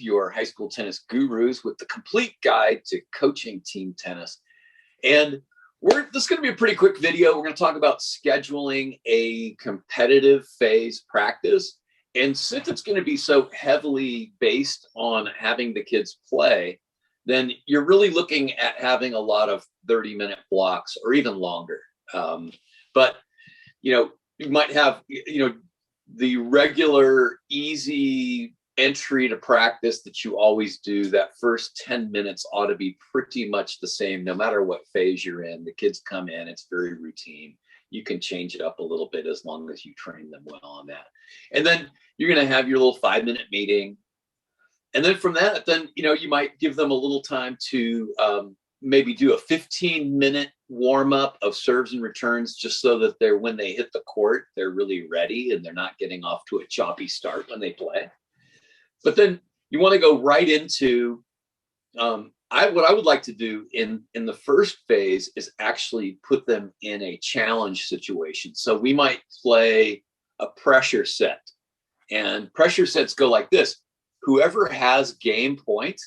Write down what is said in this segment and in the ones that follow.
your high school tennis gurus with the complete guide to coaching team tennis. And this is going to be a pretty quick video. We're going to talk about scheduling a competitive phase practice. And since it's going to be so heavily based on having the kids play, then you're really looking at having a lot of 30-minute blocks or even longer. But, you might have, the regular easy entry to practice that you always do. That first 10 minutes ought to be pretty much the same, no matter what phase you're in. The kids come in, it's very routine. You can change it up a little bit as long as you train them well on that. And then you're going to have your little 5-minute meeting. And then from that, then, you might give them a little time to maybe do a 15-minute warm up of serves and returns, just so that when they hit the court, they're really ready and they're not getting off to a choppy start when they play. But then you want to go right into what I would like to do in the first phase is actually put them in a challenge situation. So we might play a pressure set, and pressure sets go like this. Whoever has game point,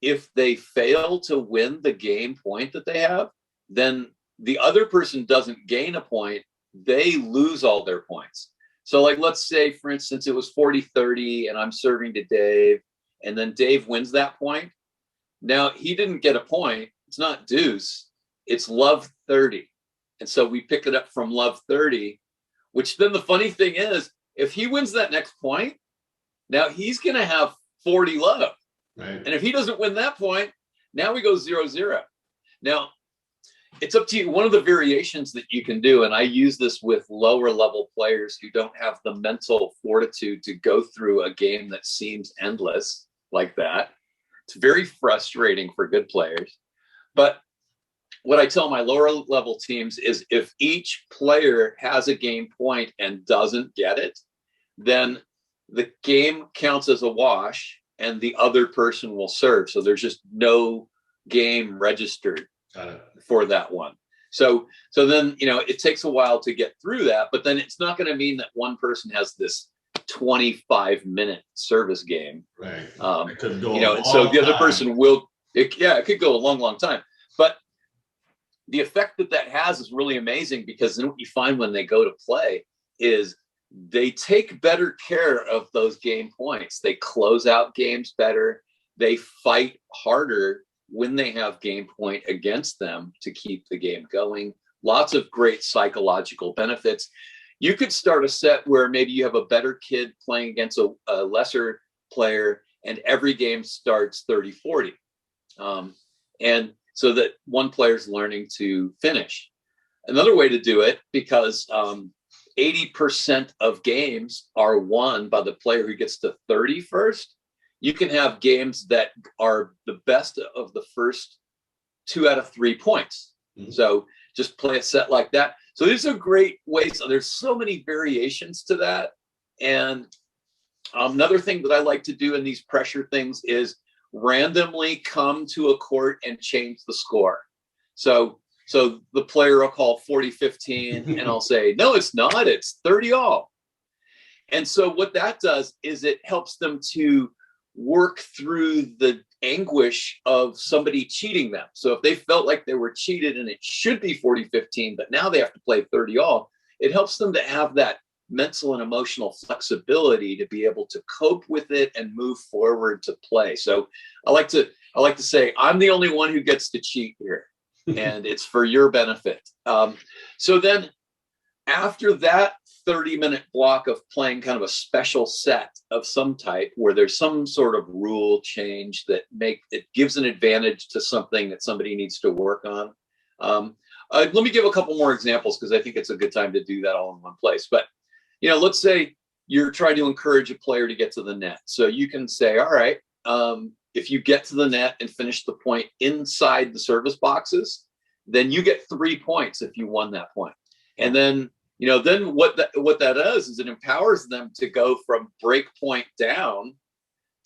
if they fail to win the game point that they have, then the other person doesn't gain a point. They lose all their points. So like, let's say, for instance, it was 40-30 and I'm serving to Dave, and then Dave wins that point. Now he didn't get a point. It's not deuce, it's love 30. And so we pick it up from love 30, which then the funny thing is, if he wins that next point, now he's going to have 40 love. Right. And if he doesn't win that point, now we go 0-0. Now, it's up to you. One of the variations that you can do, and I use this with lower level players who don't have the mental fortitude to go through a game that seems endless like that. It's very frustrating for good players. But what I tell my lower level teams is, if each player has a game point and doesn't get it, then the game counts as a wash and the other person will serve. So there's just no game registered for that one. So then, it takes a while to get through that, but then it's not going to mean that one person has this 25-minute service game. Right. It could go so the other person will, it could go a long, long time. But the effect that has is really amazing, because then what you find when they go to play is they take better care of those game points. They close out games better. They fight harder when they have game point against them to keep the game going. Lots of great psychological benefits. You could start a set where maybe you have a better kid playing against a lesser player, and every game starts 30-40. And so that one player's learning to finish. Another way to do it, because 80% of games are won by the player who gets to 30 first. You can have games that are the best of the first 2 out of 3 points. Mm-hmm. So just play a set like that. So these are great ways. There's so many variations to that. And another thing that I like to do in these pressure things is randomly come to a court and change the score. So the player will call 40-15 and I'll say, no, it's not, it's 30-all. And so what that does is it helps them to work through the anguish of somebody cheating them. So if they felt like they were cheated and it should be 40-15, but now they have to play 30-all, it helps them to have that mental and emotional flexibility to be able to cope with it and move forward to play. So I like to say, I'm the only one who gets to cheat here, and it's for your benefit. So then after that 30-minute block of playing kind of a special set of some type, where there's some sort of rule change that gives an advantage to something that somebody needs to work on. Let me give a couple more examples, because I think it's a good time to do that all in one place. But let's say you're trying to encourage a player to get to the net. So you can say, all right, if you get to the net and finish the point inside the service boxes, then you get 3 points if you won that point. And then, then what that does is it empowers them to go from break point down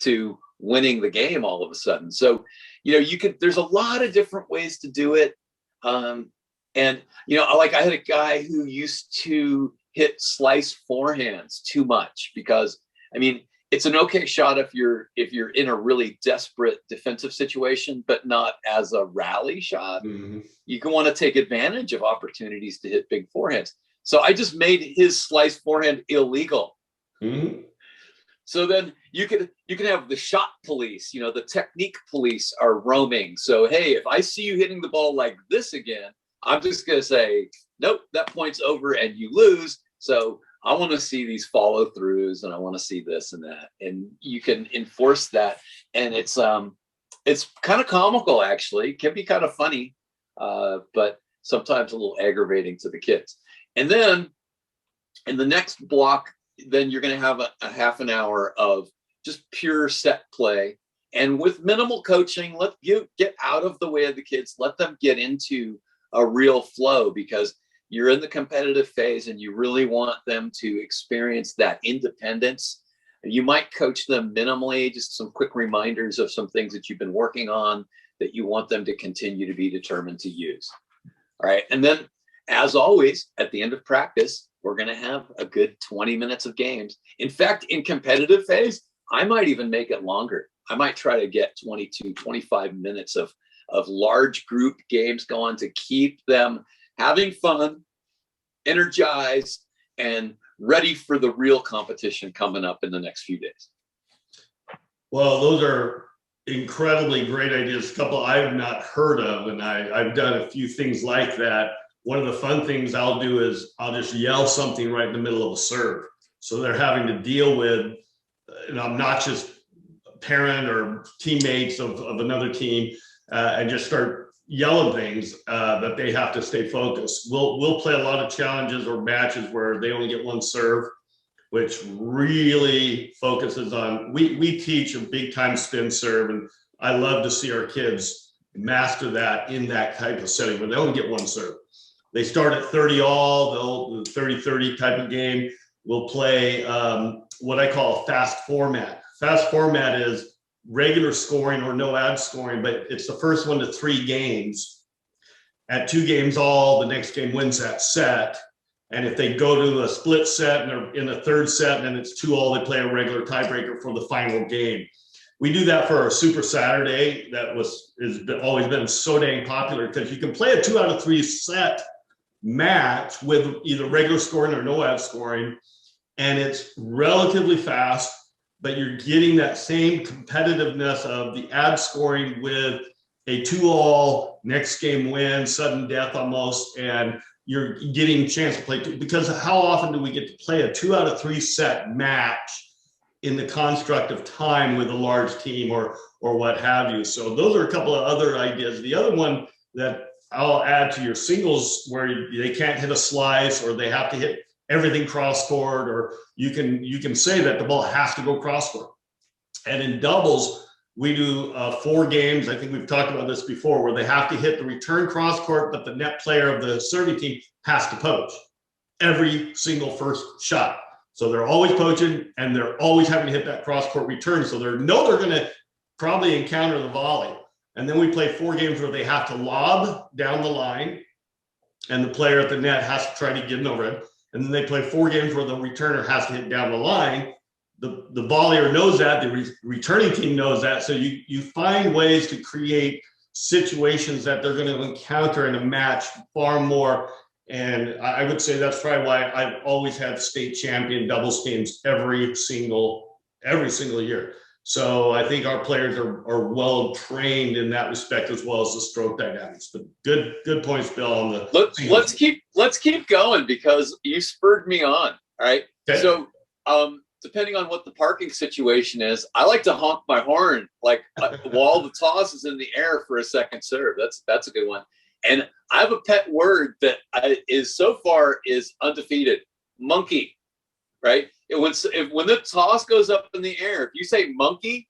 to winning the game all of a sudden. So, there's a lot of different ways to do it. And, I had a guy who used to hit slice forehands too much, because, It's an okay shot if you're in a really desperate defensive situation, but not as a rally shot. Mm-hmm. You can want to take advantage of opportunities to hit big forehands. So I just made his slice forehand illegal. Mm-hmm. So then you can have the shot police, the technique police are roaming. So, hey, if I see you hitting the ball like this again, I'm just going to say, nope, that point's over and you lose. So I want to see these follow throughs and I want to see this and that. And you can enforce that. And it's kind of comical, actually. It can be kind of funny, but sometimes a little aggravating to the kids. And then in the next block, then you're going to have a half an hour of just pure set play. And with minimal coaching, let you get out of the way of the kids, let them get into a real flow, because you're in the competitive phase and you really want them to experience that independence. You might coach them minimally, just some quick reminders of some things that you've been working on that you want them to continue to be determined to use. All right. And then, as always, at the end of practice, we're going to have a good 20 minutes of games. In fact, in competitive phase, I might even make it longer. I might try to get 22, 25 minutes of large group games going to keep them having fun, energized, and ready for the real competition coming up in the next few days. Well, those are incredibly great ideas. A couple I've not heard of, and I've done a few things like that. One of the fun things I'll do is I'll just yell something right in the middle of a serve. So they're having to deal with an obnoxious parent or teammates of another team, and just start yelling things that they have to stay focused. We'll play a lot of challenges or matches where they only get one serve, which really focuses on, we teach a big time spin serve, and I love to see our kids master that in that type of setting where they only get one serve. They start at 30 all, the 30-30 type of game. We'll play what I call a fast format. Fast format is regular scoring or no ad scoring, but it's the first 1 to 3 games. At 2 games all, the next game wins that set. And if they go to a split set and they're in a third set and then it's 2 all, they play a regular tiebreaker for the final game. We do that for our Super Saturday. That has always been so dang popular, because you can play a 2 out of 3 set match with either regular scoring or no ad scoring, and it's relatively fast, but you're getting that same competitiveness of the ad scoring with a 2 all, next game win, sudden death almost, and you're getting a chance to play because how often do we get to play a 2 out of 3 set match in the construct of time with a large team or what have you? So those are a couple of other ideas. The other one that I'll add to your singles, where they can't hit a slice or they have to hit everything cross court, or you can say that the ball has to go cross court. And in doubles, we do 4 games. I think we've talked about this before, where they have to hit the return cross court, but the net player of the serving team has to poach every single first shot. So they're always poaching and they're always having to hit that cross court return. So they're going to probably encounter the volley. And then we play 4 games where they have to lob down the line and the player at the net has to try to get an overhead. And then they play 4 games where the returner has to hit down the line. The volleyer knows that, the returning team knows that. So you find ways to create situations that they're going to encounter in a match far more. And I would say that's probably why I've always had state champion doubles teams every single year. So I think our players are well trained in that respect, as well as the stroke dynamics. But good points, Bill. On the let's keep going, because you spurred me on. All right. Okay. So depending on what the parking situation is, I like to honk my horn like while the toss is in the air for a second serve. That's a good one. And I have a pet word that is so far undefeated: monkey. Right? When the toss goes up in the air, if you say monkey,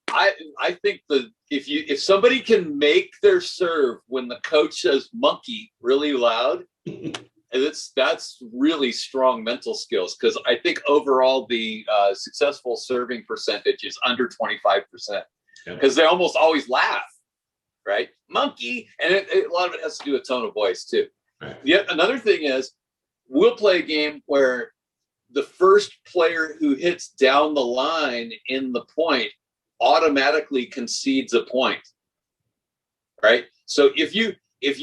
I think if somebody can make their serve when the coach says monkey really loud, that's really strong mental skills, because I think overall the successful serving percentage is under 25%, because they almost always laugh, right? Monkey, and a lot of it has to do with tone of voice too. Right. Yet another thing is, we'll play a game where the first player who hits down the line in the point automatically concedes a point, right? So if you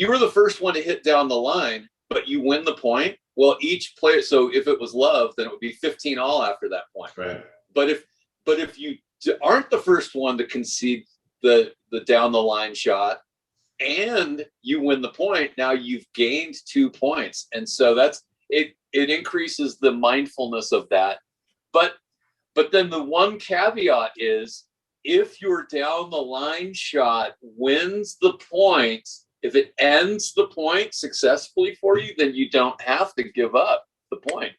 were the first one to hit down the line, but you win the point, well, each player. So if it was Love, then it would be 15 all after that point. Right. But if you aren't the first one to concede the down the line shot, and you win the point, now you've gained 2 points, and so that's it. It increases the mindfulness of that. But then the one caveat is, if your down the line shot wins the point, if it ends the point successfully for you, then you don't have to give up the point.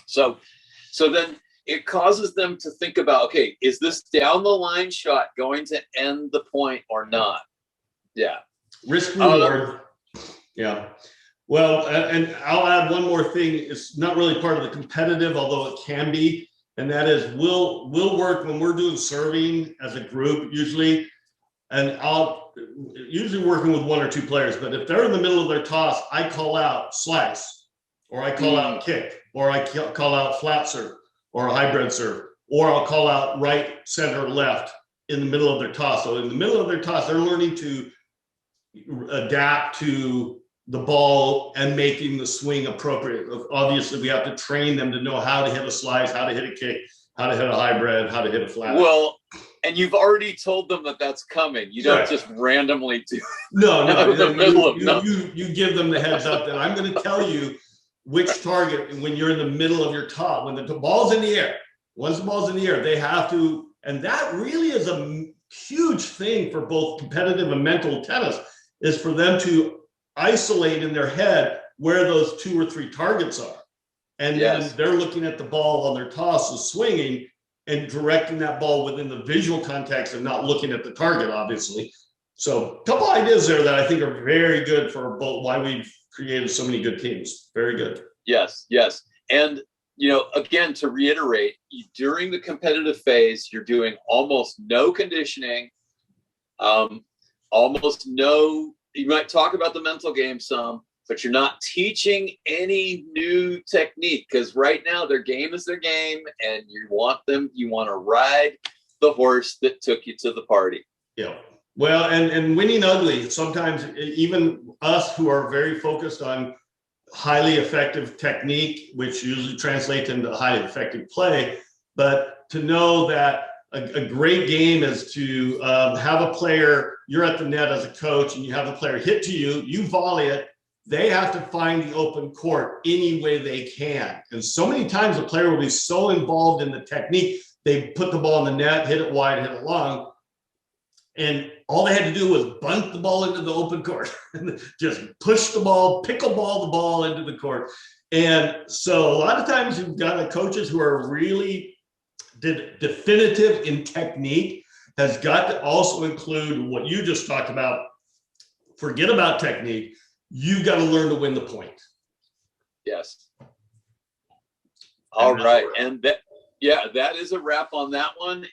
So then it causes them to think about, okay, is this down the line shot going to end the point or not? Yeah. Risk reward. Yeah. Well, and I'll add one more thing. It's not really part of the competitive, although it can be, and that is we'll work when we're doing serving as a group usually, and I'll usually working with 1 or 2 players. But if they're in the middle of their toss, I call out slice, or I call out kick, or I call out flat serve, or a hybrid serve, or I'll call out right, center, left in the middle of their toss. So in the middle of their toss, they're learning to adapt to the ball and making the swing appropriate. Obviously, we have to train them to know how to hit a slice, how to hit a kick, how to hit a hybrid, how to hit a flat. Well, and you've already told them that that's coming. You don't just randomly do. No. In the middle of you give them the heads up that I'm going to tell you which target when you're in the middle of your top. When the ball's in the air, once the ball's in the air, they have to, and that really is a huge thing for both competitive and mental tennis, is for them to isolate in their head where those 2 or 3 targets are. And then they're looking at the ball on their toss and swinging and directing that ball within the visual context and not looking at the target, obviously. So a couple ideas there that I think are very good for both, why we've created so many good teams. Very good. Yes. And, again, to reiterate, during the competitive phase, you're doing almost no conditioning, almost no. You might talk about the mental game some, but you're not teaching any new technique, because right now their game is their game, and you want to ride the horse that took you to the party. Yeah. Well, and winning ugly, sometimes even us who are very focused on highly effective technique, which usually translates into highly effective play, but to know that a great game is to have a player, you're at the net as a coach, and you have a player hit to you, you volley it, they have to find the open court any way they can. And so many times the player will be so involved in the technique, they put the ball in the net, hit it wide, hit it long, and all they had to do was bunt the ball into the open court, just push the ball, pickleball the ball into the court. And so a lot of times you've got coaches who are really definitive in technique, has got to also include what you just talked about. Forget about technique. You've got to learn to win the point. Yes. All right. And that is a wrap on that one.